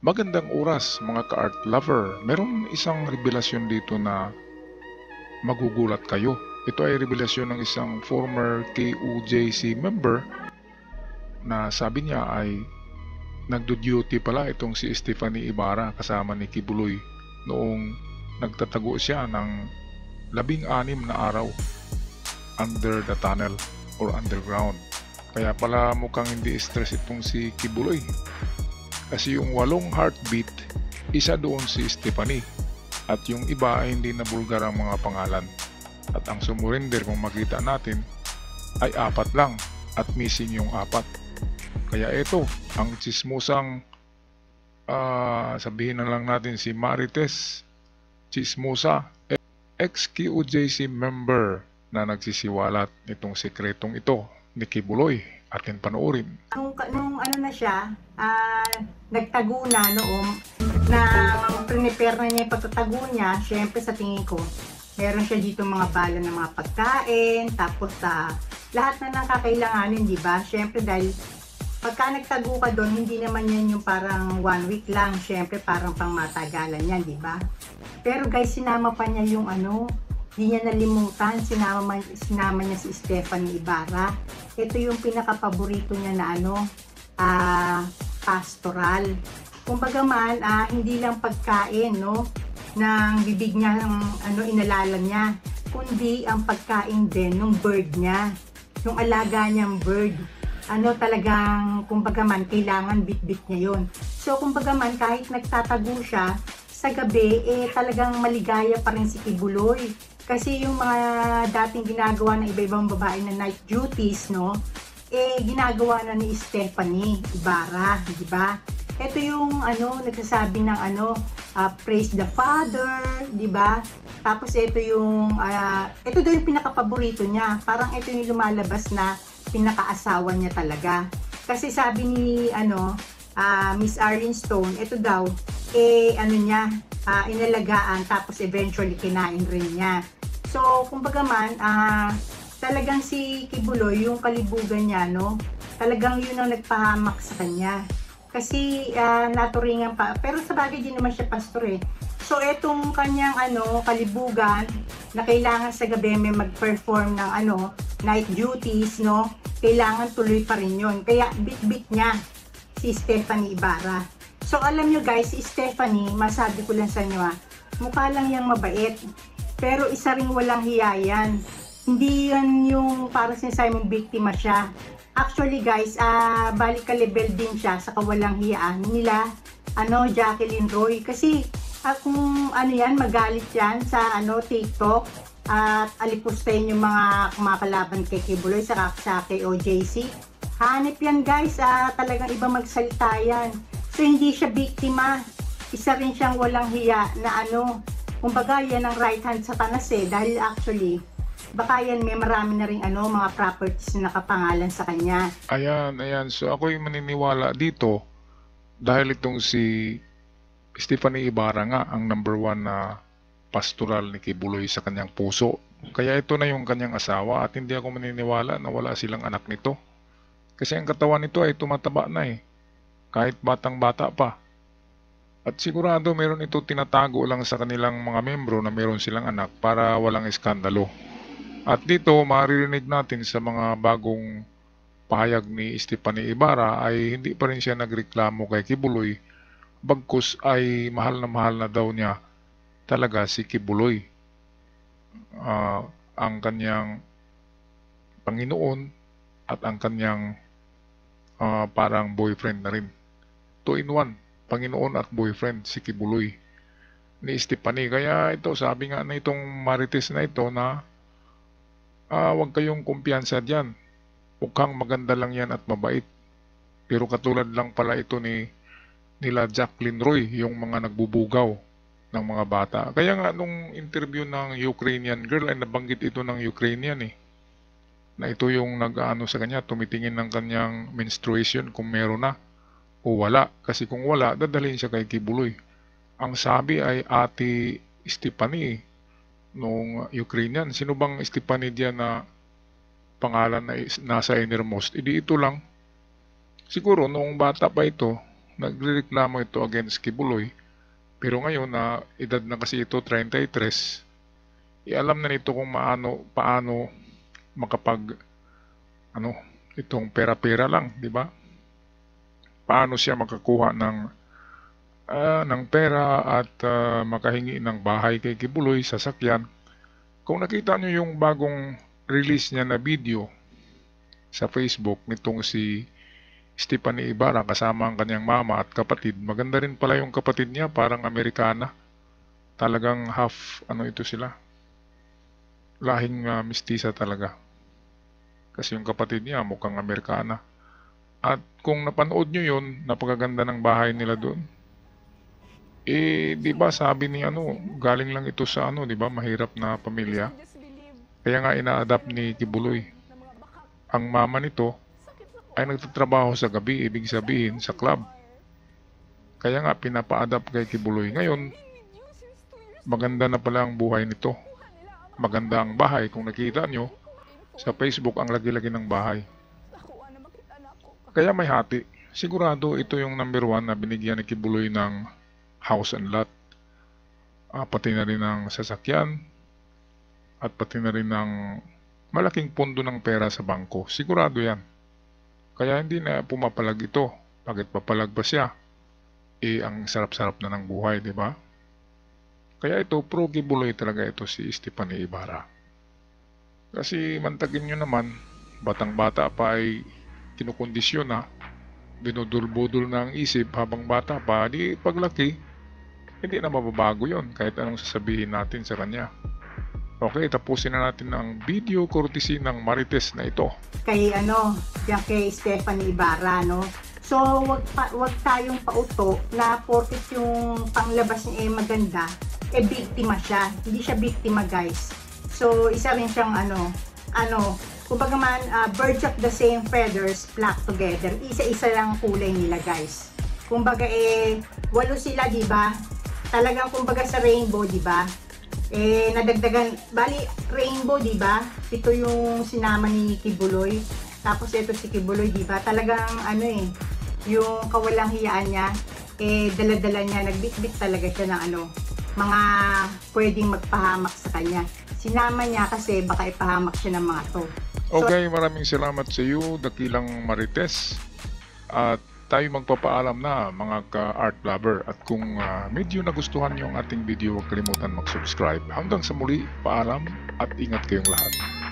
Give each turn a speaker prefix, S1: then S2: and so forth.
S1: Magandang oras mga ka-art lover. Meron isang revelasyon dito na magugulat kayo. Ito ay revelasyon ng isang former KOJC member na sabi niya ay nagdo-duty pala itong si Stephanie Ibarra kasama ni Kibuloy noong nagtatago siya ng 16 na araw under the tunnel or underground. Kaya pala mukhang hindi stress itong si Kibuloy. Kasi yung 8 heartbeat, isa doon si Stephanie. At yung iba ay hindi na bulgar ang mga pangalan. At ang sumurinder kung makita natin ay 4 lang at missing yung 4. Kaya ito, ang chismusang sabihin na lang natin si Marites Chismosa, ex-KOJC member na nagsisiwalat nitong sekretong ito ni Kibuloy. Atin panoorin.
S2: Nung ano na siya, nagtago na noong na prepare na niya yung pagtatago niya, syempre sa tingin ko, meron siya dito mga bala ng mga pagkain, tapos lahat na ng kakailanganin, di ba? Syempre dahil pagka nagtago ka doon, hindi naman yan yung parang 1 week lang, syempre parang pangmatagalan yan, di ba? Pero guys, sinama pa niya yung hindi niya nalimutan, sinama niya si Stephanie Ibarra. Ito yung pinaka-paborito niya na pastoral. Kumbaga man, hindi lang pagkain, no, ng bibig niya, inalala niya, kundi ang pagkain din ng bird niya, yung alaga niyang bird. Talagang, kumbaga man, kailangan bit-bit niya yun. So, kumbaga man, kahit nagtatago siya, sa gabi, talagang maligaya pa rin si Kibuloy. Kasi yung mga dating ginagawa ng iba-ibang babae na night duties, no, ginagawa na ni Stephanie Ibarra, di ba? Ito yung nagsasabi ng praise the Father, di ba? Tapos ito yung ito daw yung pinaka-paborito niya. Parang ito yung lumalabas na pinaka-asawa niya talaga. Kasi sabi ni Miss Arlene Stone, ito daw inalagaan, tapos eventually kinain rin niya. So, kumbaga man, talagang si Kibuloy, yung kalibugan niya, no? Talagang yun ang nagpahamak sa kanya. Kasi naturingan pa, pero sa bagay din naman siya pastor eh. So, etong kanyang kalibugan, na kailangan sa gabi may mag-perform ng night duties, no? Kailangan tuloy pa rin yun. Kaya bit-bit niya si Stephanie Ibarra. So, alam nyo guys, si Stephanie, masabi ko lang sa inyo mukha lang yang mabait. Pero isa ring walang hiya yan. Hindi yan yung parang sinasabi mong biktima siya. Actually guys, balik ka level din siya sa kawalang hiyaan nila, Jacqueline Roy. Kasi, kung yan, magalit yan sa TikTok at alipustahin yung mga kumakalaban kay Kibuloy sa KOJC. Hanip yan guys, talagang iba magsalita yan. So, hindi siya biktima. Isa rin siyang walang hiya na kumbaga yan ang right hand sa tanas dahil actually, baka yan may marami na rin mga properties na nakapangalan sa kanya.
S1: Ayan. So, ako'y maniniwala dito dahil itong si Stephanie Ibarra nga ang number 1 na pastoral ni Kibuloy sa kanyang puso. Kaya ito na yung kanyang asawa at hindi ako maniniwala na wala silang anak nito. Kasi ang katawan nito ay tumataba na kahit batang-bata pa. At sigurado meron ito tinatago lang sa kanilang mga membro na meron silang anak para walang iskandalo. At dito maririnig natin sa mga bagong pahayag ni Stephanie Ibarra ay hindi pa rin siya nagreklamo kay Kibuloy, bagkus ay mahal na daw niya talaga si Kibuloy, ang kanyang Panginoon at ang kanyang parang boyfriend na rin. 2 in 1, Panginoon at boyfriend si Kibuloy ni Stephanie. Kaya ito, sabi nga na itong Marites na ito na huwag kayong kumpiyansa dyan. Mukhang maganda lang yan at mabait. Pero katulad lang pala ito nila Jacqueline Roy, yung mga nagbubugaw ng mga bata. Kaya nga nung interview ng Ukrainian girl ay nabanggit ito ng Ukrainian na ito yung nag-ano sa kanya, tumitingin ng kanyang menstruation kung meron na o wala. Kasi kung wala, dadalhin siya kay Kibuloy. Ang sabi ay Ate Stephanie nung Ukrainian. Sino bang Stephanie diyan na pangalan na nasa innermost? Hindi ito lang. Siguro noong bata pa ito, nagrereklamo ito against Kibuloy. Pero ngayon na edad na kasi ito 33, alam na nito kung paano makapag itong pera-pera lang, di ba? Paano siya makakuha ng pera at makahingi ng bahay kay Kibuloy, sasakyan. Kung nakita nyo yung bagong release niya na video sa Facebook nitong si Stephanie Ibarra kasama ang kanyang mama at kapatid, maganda rin pala yung kapatid niya, parang Amerikana. Talagang half, ito sila. Lahing mistisa talaga. Kasi yung kapatid niya mukhang Amerikana. At kung napanood nyo yun, napakaganda ng bahay nila doon. Di ba sabi ni galing lang ito sa di ba, mahirap na pamilya. Kaya nga ina-adapt ni Kibuloy. Ang mama nito ay nagtatrabaho sa gabi, ibig sabihin sa club. Kaya nga pinapa-adapt kay Kibuloy. Ngayon, maganda na pala ang buhay nito. Maganda ang bahay. Kung nakita nyo, sa Facebook ang lagi-lagi ng bahay. Kaya may hati. Sigurado ito yung number 1 na binigyan ni Kibuloy ng house and lot. Pati na rin ng sasakyan. At pati na rin ng malaking pondo ng pera sa bangko. Sigurado yan. Kaya hindi na pumapalag ito. Bakit papalag pa siya? Ang sarap-sarap na ng buhay, di ba? Kaya ito, pro Kibuloy talaga ito si Stephanie Ibarra. Kasi mantagin nyo naman, batang-bata pa ay kinukondisyon na, binudul-budul na ang isip habang bata pa, di paglaki, hindi na mababago yon kahit anong sasabihin natin sa kanya. Okay, tapusin na natin ang video courtesy ng Marites na ito.
S2: Kay diyan kay Stephanie Ibarra, no? So, wag tayong pauto na porket yung panglabas niya maganda, biktima siya. Hindi siya biktima, guys. So, isa rin siyang kumbaga man, birds of the same feathers flock together. Isa-isa lang kulay nila, guys. Kumbaga 8 sila, di ba? Talagang kumbaga sa rainbow, di ba? Nadagdagan, bali rainbow, di ba? Ito yung sinama ni Kibuloy. Tapos ito si Kibuloy, di ba? Talagang yung kawalang hiyaan niya, dala-dala niya, nagbitbit talaga siya ng mga pwedeng magpahamak sa kanya. Sinama niya kasi baka ipahamak siya ng mga to.
S1: Okay, maraming salamat sa iyo, dakilang Marites. At tayo magpapaalam na mga ka-art lover. At kung medyo nagustuhan niyo ang ating video, huwag kalimutan mag-subscribe. Hanggang sa muli, paalam at ingat kayong lahat.